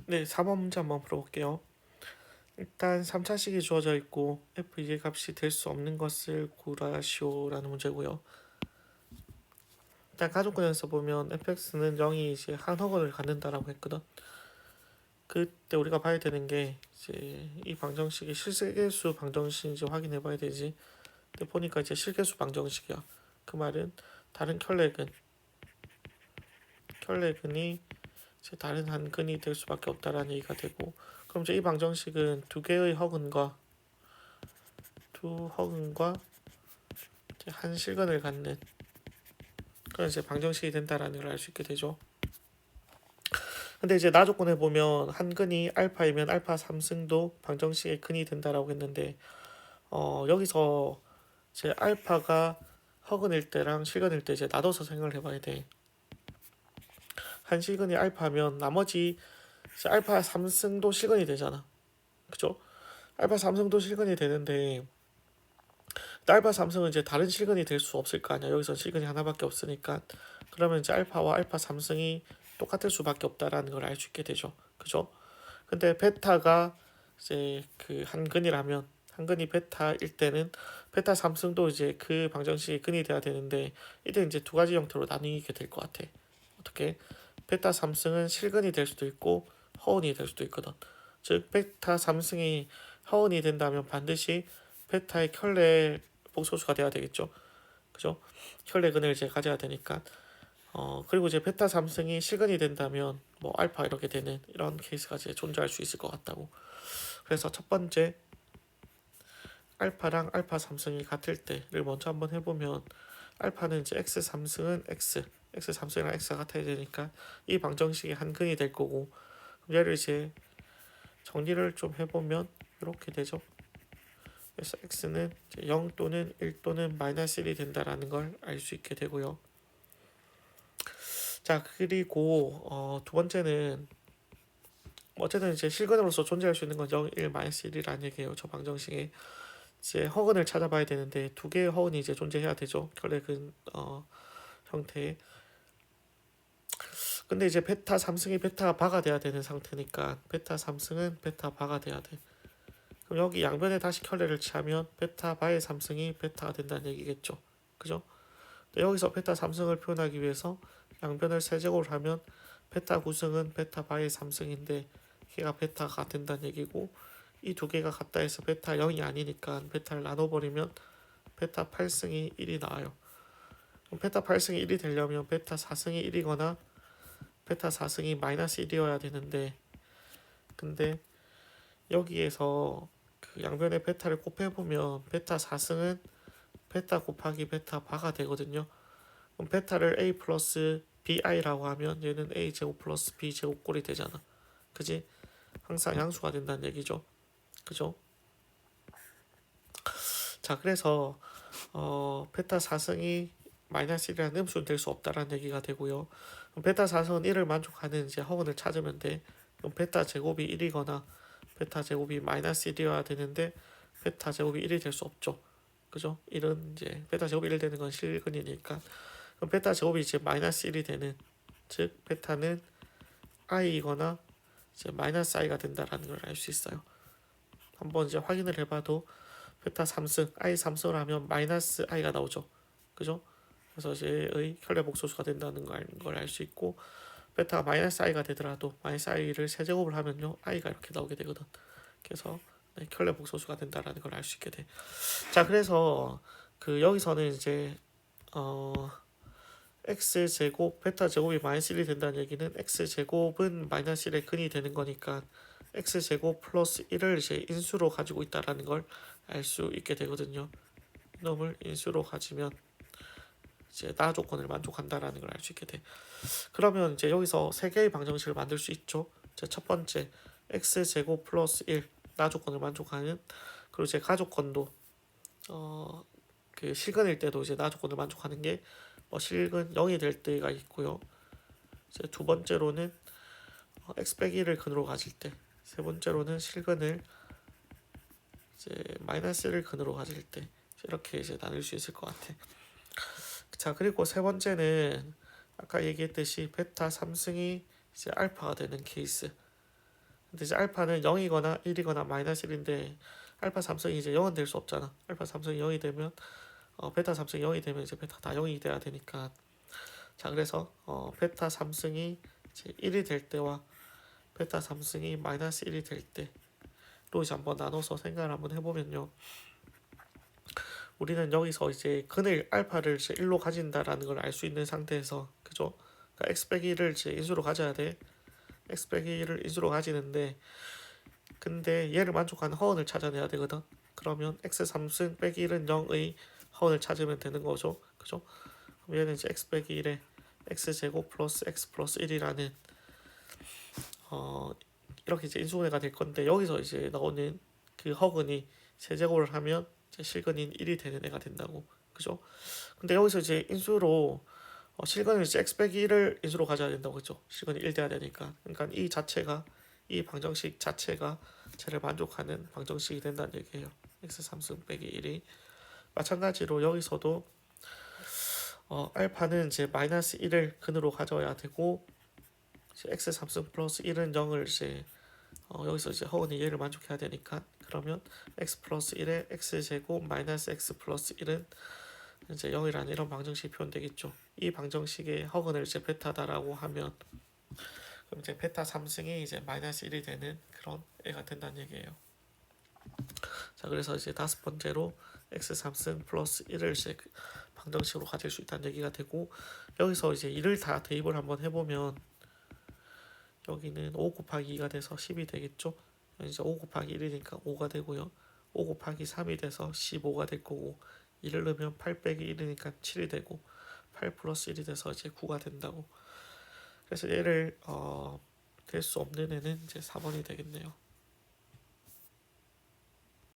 네, 4번 문제 한번 풀어볼게요. 일단 3차식이 주어져 있고 f2의 값이 될 수 없는 것을 구하시오라는 문제고요. 일단 가족권에서 보면 fx는 0이 이제 한 허근을 갖는다라고 했거든. 그때 우리가 봐야 되는 게 이제 이 방정식이 실계수 방정식인지 확인해 봐야 되지. 근데 보니까 이제 실계수 방정식이야. 그 말은 다른 켤레근이 이제 다른 한 근이 될 수밖에 없다라는 얘기가 되고, 그럼 이제 이 방정식은 두 개의 허근과 이제 한 실근을 갖는 그런 이제 방정식이 된다라는 걸 알 수 있게 되죠. 근데 이제 나조건에 보면 한 근이 알파이면 알파 3승도 방정식의 근이 된다라고 했는데, 여기서 이제 알파가 허근일 때랑 실근일 때 이제 나눠서 생각을 해봐야 돼. 한 실근이 알파면 나머지 이제 알파 3승도 실근이 되잖아. 그죠? 알파 3승도 실근이 되는데 알파 3승은 이제 다른 실근이 될 수 없을 거 아니야. 여기서 실근이 하나밖에 없으니까. 그러면 이제 알파와 알파 3승이 똑같을 수밖에 없다라는 걸 알 수 있게 되죠. 그죠? 근데 베타가 이제 그 한 근이라면 한 근이 베타일 때는 베타 3승도 이제 그 방정식의 근이 돼야 되는데, 이때 이제 두 가지 형태로 나뉘게 될 것 같아. 어떻게? 베타 3승은 실근이 될 수도 있고 허운이 될 수도 있거든. 즉 베타 3승이 허운이 된다면 반드시 베타의 켤레 복소수가 돼야 되겠죠. 그죠? 켤레근을 이제 가져야 되니까. 그리고 이제 베타 3승이 실근이 된다면 뭐 알파 이렇게 되는 이런 케이스가 이제 존재할 수 있을 것 같다고. 그래서 첫 번째 알파랑 알파 3승이 같을 때를 먼저 한번 해보면, 알파는 이제 x 3승은 x 3승이랑 x가 같아야 되니까 이 방정식이 한 근이 될 거고, 그럼 얘를 이제 정리를 좀 해보면 이렇게 되죠. 그래서 x는 0 또는 1 또는 마이너스 1이 된다라는 걸 알 수 있게 되고요. 자, 그리고 두 번째는 어쨌든 이제 실근으로서 존재할 수 있는 건 0, 1, 마이너스 1이라는 얘기예요. 저 방정식에 이제 허근을 찾아봐야 되는데 두 개의 허근이 이제 존재해야 되죠. 결례근 형태에. 근데 이제 베타 3승이 베타 바가 돼야 되는 상태니까 베타 3승은 베타 바가 돼야 돼. 그럼 여기 양변에 다시 켤레를 취하면 베타 바의 3승이 베타가 된다는 얘기겠죠. 그죠? 여기서 베타 3승을 표현하기 위해서 양변을 세제곱을 하면 베타 9승은 베타 바의 3승인데 걔가 베타가 된다는 얘기고, 이 두 개가 같다 해서 베타 0이 아니니까 베타를 나눠버리면 베타 8승이 1이 나와요. 그럼 베타 8승이 1이 되려면 베타 4승이 1이거나 베타 4승이 마이너스 1이어야 되는데, 근데 여기에서 그 양변의 베타를 곱해보면 베타 4승은 베타 곱하기 베타 바가 되거든요. 그럼 베타를 a 플러스 bi라고 하면 얘는 a 제곱 플러스 b 제곱 꼴이 되잖아. 그지? 항상 양수가 된다는 얘기죠. 그죠? 자, 그래서 베타 4승이 마이너스 1이라는 음수는 될 수 없다라는 얘기가 되고요. 그럼 베타 4승은 1을 만족하는 이제 허근을 찾으면 돼. 그럼 베타 제곱이 1이거나 베타 제곱이 마이너스 1이어야 되는데 베타 제곱이 1이 될 수 없죠. 그죠? 1은 이제 베타 제곱이 1 되는 건 실근이니까. 그럼 베타 제곱이 이제 마이너스 1이 되는, 즉 베타는 i이거나 이제 마이너스 i가 된다라는 걸 알 수 있어요. 한번 이제 확인을 해봐도 베타 3승 i 3승을 하면 마이너스 i가 나오죠. 그죠? 그래서 이제 의 켤레 복소수가 된다는 걸 알 수 있고, 베타가 마이너스 i가 되더라도 마이너스 i를 세제곱을 하면요 i가 이렇게 나오게 되거든. 그래서 네, 켤레 복소수가 된다라는 걸 알 수 있게 돼. 자, 그래서 그 여기서는 이제 어 x 제곱 베타 제곱이 마이너스 1이 된다는 얘기는 x 제곱은 마이너스 1의 근이 되는 거니까 x 제곱 플러스 1을 이제 인수로 가지고 있다라는 걸 알 수 있게 되거든요. 놈을 인수로 가지면 이제 나 조건을 만족한다라는 걸 알 수 있게 돼. 그러면 이제 여기서 세 개의 방정식을 만들 수 있죠. 이제 첫 번째 x 제곱 플러스 1 나 조건을 만족하는, 그리고 이제 가조건도 그 실근일 때도 이제 나 조건을 만족하는 게 뭐 실근 0이 될 때가 있고요. 이제 두 번째로는 x 빼기 1을 근으로 가질 때, 세 번째로는 실근을 이제 마이너스 1을 근으로 가질 때, 이렇게 이제 나눌 수 있을 것 같아. 자, 그리고 세 번째는 아까 얘기했듯이 베타 3승이 이제 알파가 되는 케이스. 근데 이제 알파는 0이거나 1이거나 마이너스 1인데 알파 삼성이 이제 0은 될 수 없잖아. 알파 삼성이 0이 되면 베타 삼성이 0이 되면 이제 베타 다 0이 돼야 되니까. 자, 그래서 베타 삼성이 이제 1이 될 때와 베타 삼성이 마이너스 1이 될 때로 이제 한번 나눠서 생각을 한번 해보면요. 우리는 여기서 이제 근을 알파를 이제 1로 가진다라는 걸 알 수 있는 상태에서, 그죠? 그러니까 x 빼기 1을 이제 인수로 가져야 돼. x 빼기 1을 인수로 가지는데, 근데 얘를 만족하는 허원을 찾아내야 되거든. 그러면 x 3승 빼기 1은 0의 허원을 찾으면 되는 거죠. 그죠? 그럼 얘는 이제 x 빼기 1에 x 제곱 플러스 x 플러스 1이라는 이렇게 이제 인수분해가 될 건데, 여기서 이제 나오는 그 허근이 세제곱을 하면 이제 실근인 1이 되는 애가 된다고. 그죠? 근데 여기서 이제 인수로 실근을 이제 x 빼기 1을 인수로 가져야 된다고. 그죠? 실근이 1 돼야 되니까. 그러니까 이 자체가, 이 방정식 자체가 쟤를 만족하는 방정식이 된다는 얘기예요. x 3승 빼기 1이. 마찬가지로 여기서도 알파는 이제 마이너스 1을 근으로 가져야 되고, 이제 x 3승 플러스 1은 0을 이제 여기서 이제 허은이 얘를 만족해야 되니까, 그러면 x 플러스 1에 x 제곱 마이너스 x 플러스 1은 이제 0이라는 이런 방정식이 표현되겠죠. 이 방정식의 허근을 이제 베타다라고 하면, 그럼 이제 베타 3승이 이제 마이너스 1이 되는 그런 애가 된다는 얘기예요. 자, 그래서 이제 다섯 번째로 x 3승 플러스 1을 이제 방정식으로 가질 수 있다는 얘기가 되고, 여기서 이제 1을 다 대입을 한번 해보면 여기는 5 곱하기 2가 돼서 10이 되겠죠. 이제 5 곱하기 1이니까 5가 되고요. 5 곱하기 3이 돼서 15가 될 거고, 1을 넣으면 8 빼기 1이니까 7이 되고, 8 플러스 1이 돼서 이제 9가 된다고. 그래서 얘를 될 수 없는 애는 이제 4번이 되겠네요.